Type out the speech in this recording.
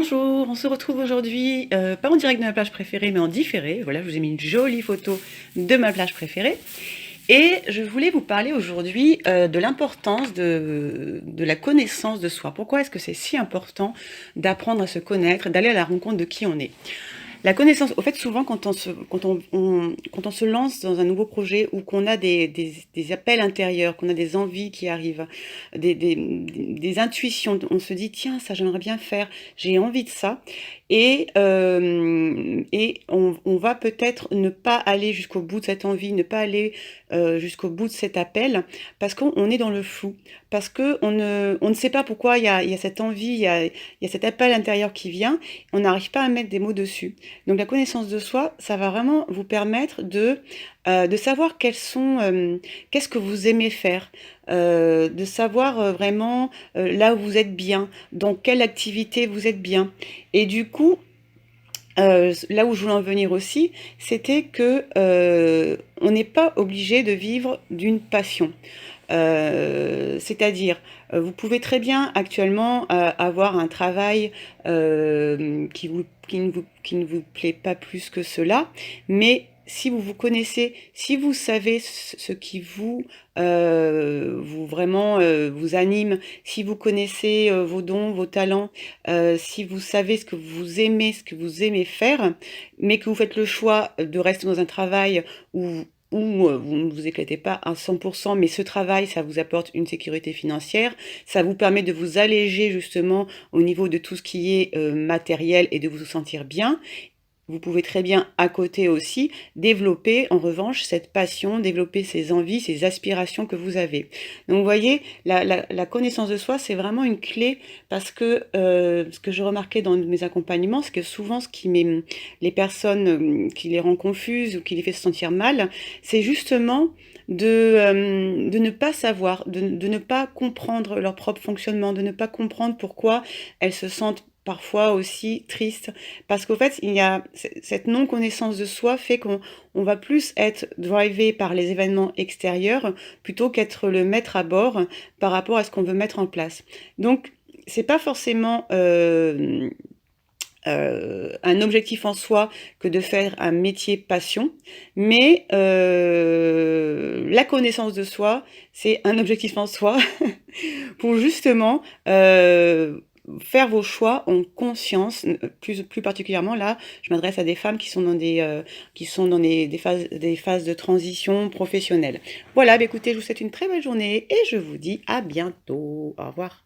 Bonjour, on se retrouve aujourd'hui, pas en direct de ma plage préférée, mais en différé. Voilà, je vous ai mis une jolie photo de ma plage préférée. Et je voulais vous parler aujourd'hui de l'importance de la connaissance de soi. Pourquoi est-ce que c'est si important d'apprendre à se connaître, d'aller à la rencontre de qui on est? La connaissance, au fait, souvent, quand on se lance dans un nouveau projet ou qu'on a des appels intérieurs, qu'on a des envies qui arrivent, des intuitions, on se dit, tiens, ça, j'aimerais bien faire, j'ai envie de ça. Et on va peut-être ne pas aller jusqu'au bout de cette envie, ne pas aller jusqu'au bout de cet appel, parce qu'on est dans le flou, parce qu'on ne sait pas pourquoi il y a cette envie, il y a cet appel intérieur qui vient, on n'arrive pas à mettre des mots dessus. Donc la connaissance de soi, ça va vraiment vous permettre de savoir qu'est-ce que vous aimez faire, de savoir vraiment là où vous êtes bien, dans quelle activité vous êtes bien. Et du coup, là où je voulais en venir aussi, c'était que on n'est pas obligé de vivre d'une passion. C'est-à-dire, vous pouvez très bien actuellement avoir un travail qui ne vous plaît pas plus que cela, mais si vous vous connaissez, si vous savez ce qui vous vraiment vous anime, si vous connaissez vos dons, vos talents, si vous savez ce que vous aimez faire, mais que vous faites le choix de rester dans un travail où vous ne vous éclatez pas à 100%, mais ce travail, ça vous apporte une sécurité financière, ça vous permet de vous alléger justement au niveau de tout ce qui est matériel et de vous sentir bien. Vous pouvez très bien, à côté aussi, développer en revanche cette passion, développer ces envies, ces aspirations que vous avez. Donc vous voyez, la connaissance de soi, c'est vraiment une clé parce que ce que je remarquais dans mes accompagnements, c'est que souvent les personnes qui les rend confuses ou qui les fait se sentir mal, c'est justement de ne pas savoir, de ne pas comprendre leur propre fonctionnement, de ne pas comprendre pourquoi elles se sentent parfois aussi tristes. Parce qu'au fait, il y a cette non-connaissance de soi fait qu'on va plus être drivé par les événements extérieurs plutôt qu'être le maître à bord par rapport à ce qu'on veut mettre en place. Donc, c'est pas forcément un objectif en soi que de faire un métier passion, mais la connaissance de soi, c'est un objectif en soi pour justement faire vos choix en conscience. Plus particulièrement là, je m'adresse à des femmes qui sont dans des phases de transition professionnelle. Voilà, bah écoutez, je vous souhaite une très belle journée et je vous dis à bientôt. Au revoir.